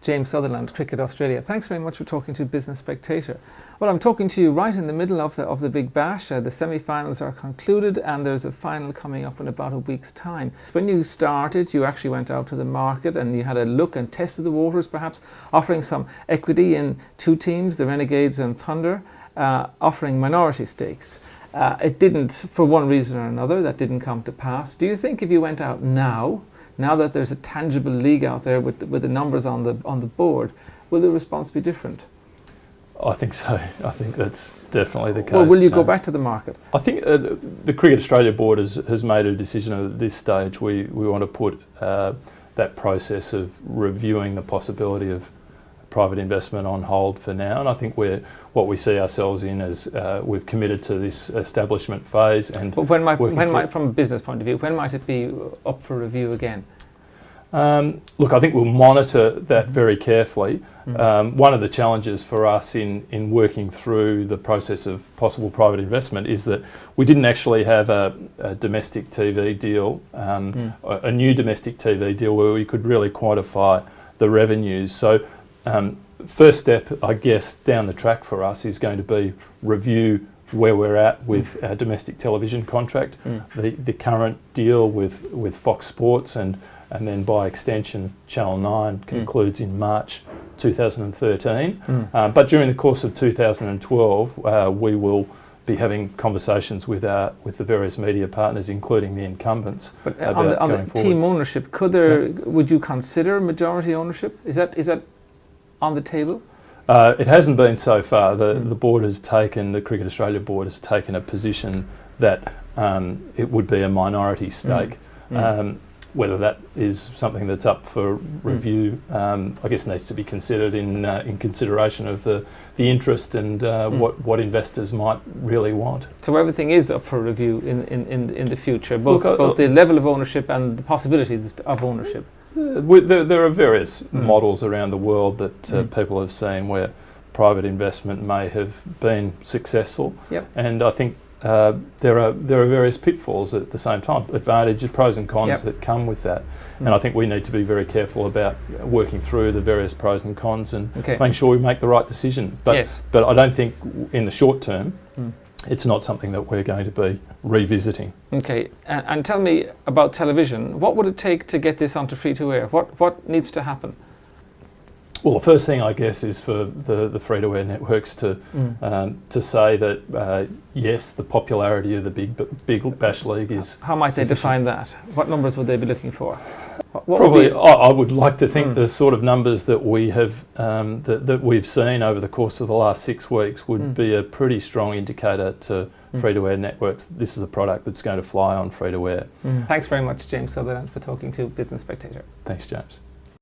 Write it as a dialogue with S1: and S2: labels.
S1: James Sutherland, Cricket Australia. Thanks very much for talking to Business Spectator. Well, I'm talking to you right in the middle of the Big Bash. The semi-finals are concluded and there's a final coming up in about a week's time. When you started, you actually went out to the market and you had a look and tested the waters, perhaps offering some equity in two teams, the Renegades and Thunder, offering minority stakes. It didn't, for one reason or another, that didn't come to pass. Do you think if you went out now that there's a tangible league out there with the numbers on the board, will the response be different?
S2: I think so. I think that's definitely the case.
S1: Well, will you go back to the market?
S2: I think the Cricket Australia board has made a decision at this stage. We want to put that process of reviewing the possibility of private investment on hold for now, and I think what we see ourselves in is we've committed to this establishment phase. And
S1: but when might, from a business point of view, when might it be up for review again?
S2: Look, I think we'll monitor that very carefully. One of the challenges for us in working through the process of possible private investment is that we didn't actually have a domestic TV deal, a new domestic TV deal where we could really quantify the revenues. So first step, I guess, down the track for us is going to be review where we're at with our domestic television contract, the current deal with Fox Sports, and then by extension Channel 9 concludes in March 2013. But during the course of 2012, we will be having conversations with the various media partners, including the incumbents.
S1: But on the team ownership, would you consider majority ownership? Is that on the table?
S2: It hasn't been so far. The board has taken, the Cricket Australia board has taken a position that it would be a minority stake. Whether that is something that's up for review, I guess needs to be considered in consideration of the interest and what investors might really want.
S1: So everything is up for review in the future, both the level of ownership and the possibilities of ownership.
S2: There are various models around the world that people have seen where private investment may have been successful, and I think there are various pitfalls at the same time, advantages, pros and cons that come with that, and I think we need to be very careful about working through the various pros and cons and making sure we make the right decision. But I don't think in the short term it's not something that we're going to be revisiting.
S1: Okay, and tell me about television. What would it take to get this onto free-to-air? What needs to happen?
S2: Well, the first thing, I guess, is for the free-to-air networks to say that yes, the popularity of the Big Bash League is.
S1: How might they define that? What numbers would they be looking for?
S2: Probably, I would like to think the sort of numbers that we have that we've seen over the course of the last 6 weeks would be a pretty strong indicator to free-to-air networks. This is a product that's going to fly on free-to-air.
S1: Thanks very much, James Sutherland, for talking to Business Spectator.
S2: Thanks, James.